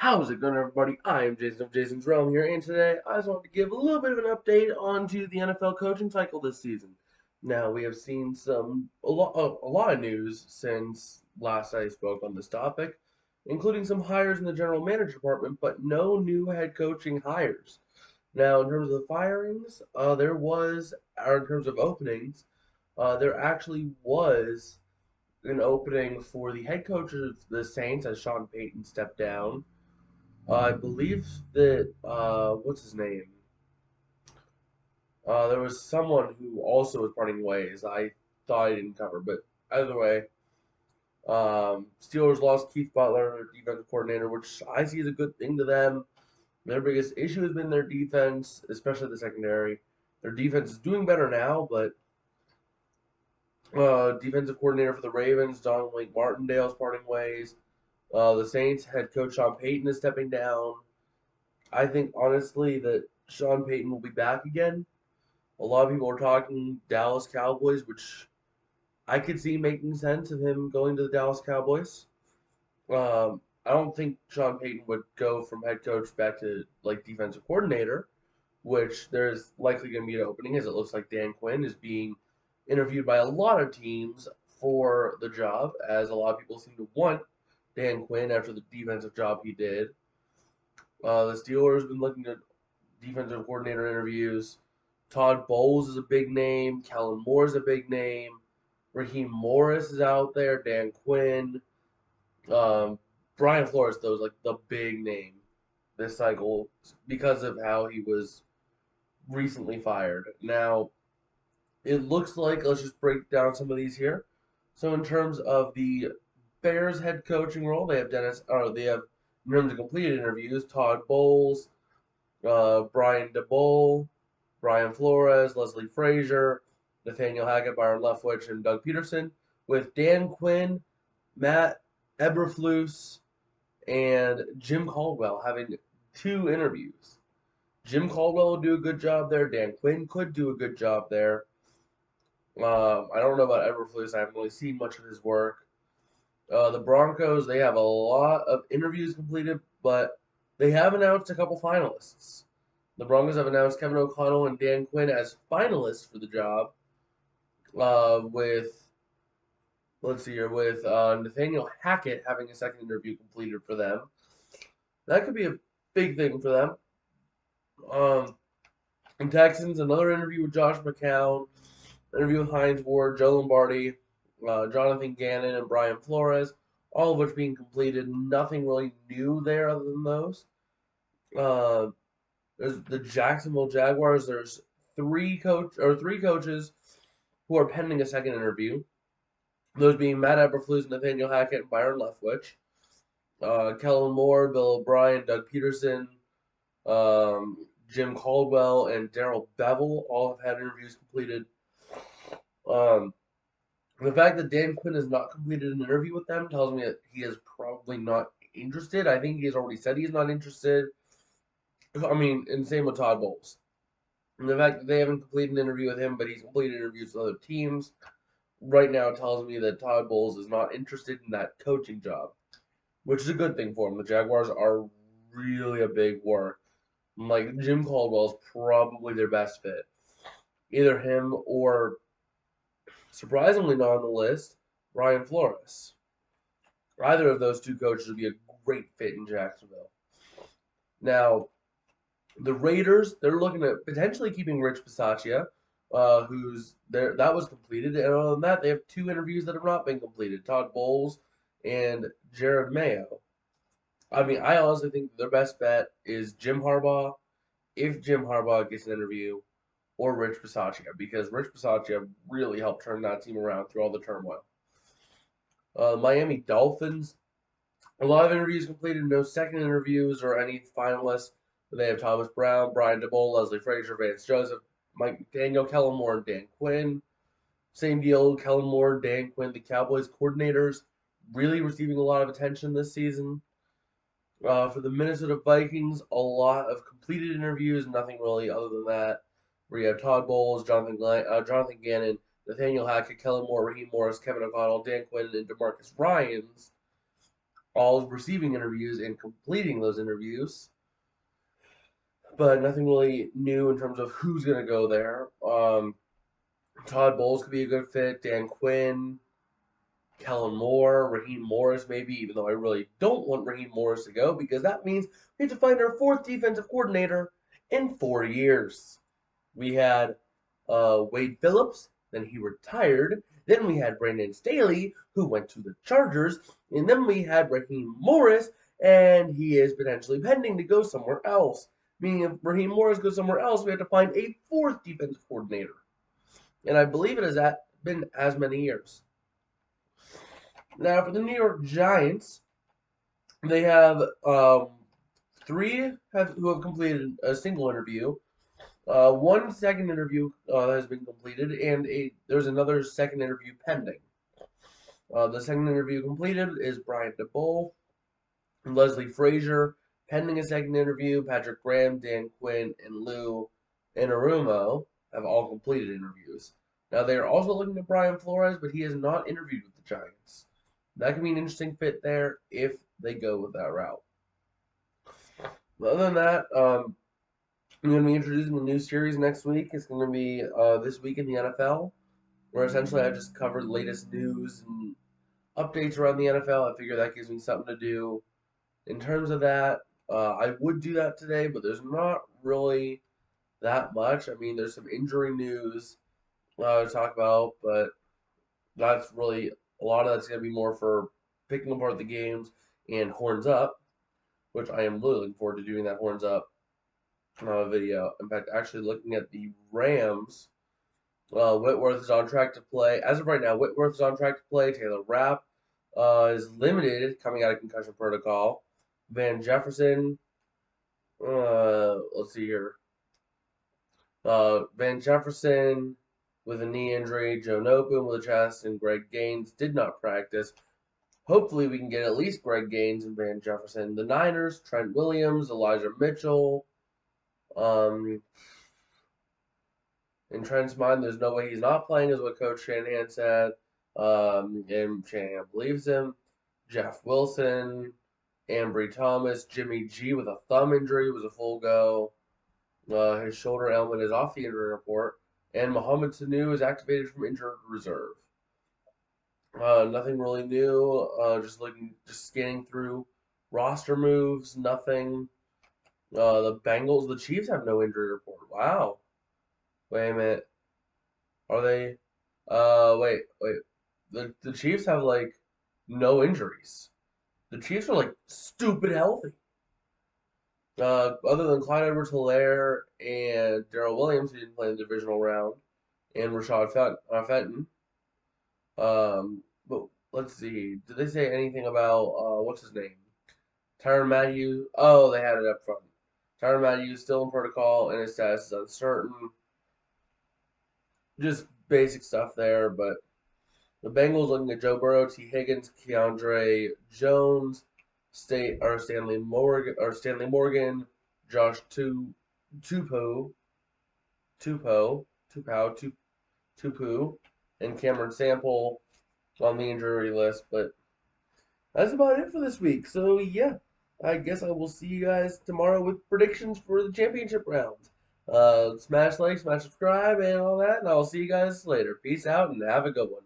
How's it going, everybody? I am Jason of Jason's Realm here, and today I just wanted to give a little bit of an update onto the NFL coaching cycle this season. Now, we have seen a lot of news since last I spoke on this topic, including some hires in the general manager department, but no new head coaching hires. Now, in terms of the firings, or in terms of openings, there actually was an opening for the head coach of the Saints as Sean Payton stepped down. I believe that what's his name? There was someone who also was parting ways. I thought I didn't cover, but either way, Steelers lost Keith Butler, their defensive coordinator, which I see as a good thing to them. Their biggest issue has been their defense, especially the secondary. Their defense is doing better now, but defensive coordinator for the Ravens, Don Wink Martindale, is parting ways. The Saints head coach Sean Payton is stepping down. I think honestly that Sean Payton will be back again. A lot of people are talking Dallas Cowboys, which I could see making sense of him going to the Dallas Cowboys. I don't think Sean Payton would go from head coach back to like defensive coordinator, which there's likely going to be an opening as it looks like Dan Quinn is being interviewed by a lot of teams for the job, as a lot of people seem to want Dan Quinn after the defensive job he did. The Steelers have been looking at defensive coordinator interviews. Todd Bowles is a big name. Kellen Moore is a big name. Raheem Morris is out there. Dan Quinn. Um, Brian Flores, though, is like the big name this cycle because of how he was recently fired. Now, it looks like, let's just break down some of these here. So, in terms of the Bears head coaching role, they have in terms of completed interviews, Todd Bowles, Brian DeBole, Brian Flores, Leslie Frazier, Nathaniel Hackett, Byron Leftwich, and Doug Peterson, with Dan Quinn, Matt Eberflus, and Jim Caldwell having two interviews. Jim Caldwell will do a good job there. Dan Quinn could do a good job there. I don't know about Eberflus. I haven't really seen much of his work. The Broncos, they have a lot of interviews completed, but they have announced a couple finalists. The Broncos have announced Kevin O'Connell and Dan Quinn as finalists for the job. With let's see here, with Nathaniel Hackett having a second interview completed for them. That could be a big thing for them. Um, and Texans, another interview with Josh McCown, interview with Hines Ward, Joe Lombardi, Jonathan Gannon, and Brian Flores, all of which being completed. Nothing really new there other than those. Uh, there's the Jacksonville Jaguars. There's three coaches who are pending a second interview. Those being Matt Eberflus, Nathaniel Hackett, and Byron Leftwich. Kellen Moore, Bill O'Brien, Doug Peterson, Jim Caldwell, and Darrell Bevell all have had interviews completed. Um, the fact that Dan Quinn has not completed an interview with them tells me that he is probably not interested. I think he has already said he's not interested. I mean, and same with Todd Bowles. And the fact that they haven't completed an interview with him, but he's completed interviews with other teams, right now tells me that Todd Bowles is not interested in that coaching job, which is a good thing for him. The Jaguars are really a big work. Like, Jim Caldwell is probably their best fit. Either him or, surprisingly not on the list, Brian Flores. Either of those two coaches would be a great fit in Jacksonville. Now, the Raiders, they're looking at potentially keeping Rich Bisaccia, who's there. That was completed, and other than that, they have two interviews that have not been completed: Todd Bowles and Jared Mayo. I mean, I honestly think their best bet is Jim Harbaugh, if Jim Harbaugh gets an interview, or Rich Bisaccia, because Rich Bisaccia really helped turn that team around through all the turmoil. Miami Dolphins, a lot of interviews completed, no second interviews or any finalists. They have Thomas Brown, Brian DeBole, Leslie Frazier, Vance Joseph, Mike Daniel, Kellen Moore, and Dan Quinn. Same deal, Kellen Moore, Dan Quinn, the Cowboys coordinators, really receiving a lot of attention this season. For the Minnesota Vikings, a lot of completed interviews, nothing really other than that. Where you have Todd Bowles, Jonathan Gannon, Nathaniel Hackett, Kellen Moore, Raheem Morris, Kevin O'Connell, Dan Quinn, and DeMarcus Ryans. all receiving interviews and completing those interviews, but nothing really new in terms of who's going to go there. Todd Bowles could be a good fit. Dan Quinn, Kellen Moore, Raheem Morris, maybe, even though I really don't want Raheem Morris to go because that means we have to find our fourth defensive coordinator in 4 years. We had Wade Phillips, then he retired. Then we had Brandon Staley, who went to the Chargers. And then we had Raheem Morris, and he is potentially pending to go somewhere else. Meaning, if Raheem Morris goes somewhere else, we have to find a fourth defensive coordinator. And I believe it has been as many years. Now, for the New York Giants, they have three who have completed a single interview. One second interview has been completed, and there's another second interview pending. The second interview completed is Brian DeBoll, Leslie Frazier, pending a second interview. Patrick Graham, Dan Quinn, and Lou Anarumo have all completed interviews. Now, they are also looking at Brian Flores, but he has not interviewed with the Giants. That could be an interesting fit there if they go with that route. Other than that, I'm going to be introducing a new series next week. It's going to be This Week in the NFL, where essentially I just cover the latest news and updates around the NFL. I figure that gives me something to do. In terms of that, I would do that today, but there's not really that much. I mean, there's some injury news to talk about, but that's really a lot of that's going to be more for picking apart the games and horns up, which I am really looking forward to doing that horns up video. In fact, actually looking at the Rams, Whitworth is on track to play. As of right now, Whitworth is on track to play. Taylor Rapp is limited, coming out of concussion protocol. Van Jefferson, let's see here. Van Jefferson with a knee injury, Joe Nopin with a chest, and Greg Gaines did not practice. Hopefully, we can get at least Greg Gaines and Van Jefferson. The Niners, Trent Williams, Elijah Mitchell. In Trent's mind, there's no way he's not playing, is what Coach Shanahan said. And Shanahan believes him. Jeff Wilson, Ambry Thomas, Jimmy G with a thumb injury was a full go. His shoulder ailment is off the injury report. And Mohamed Sanu is activated from injured reserve. Nothing really new. Just scanning through roster moves. Nothing. The Chiefs have no injury report. Wow. Wait a minute. Are they? Wait. The Chiefs have like no injuries. The Chiefs are like stupid healthy. Other than Clyde Edwards-Helaire and Darrell Williams, who didn't play in the divisional round, and Rashad Fenton. But let's see. Did they say anything about what's his name? Tyrann Mathieu. Oh, they had it up front. Tyrann Mathieu still in protocol, and his status is uncertain. Just basic stuff there, but the Bengals looking at Joe Burrow, T. Higgins, Keandre Jones, Stanley Morgan, Josh Tupou, and Cameron Sample on the injury list. But that's about it for this week. So yeah, I guess I will see you guys tomorrow with predictions for the championship rounds. Smash like, smash subscribe, and all that. And I'll see you guys later. Peace out and have a good one.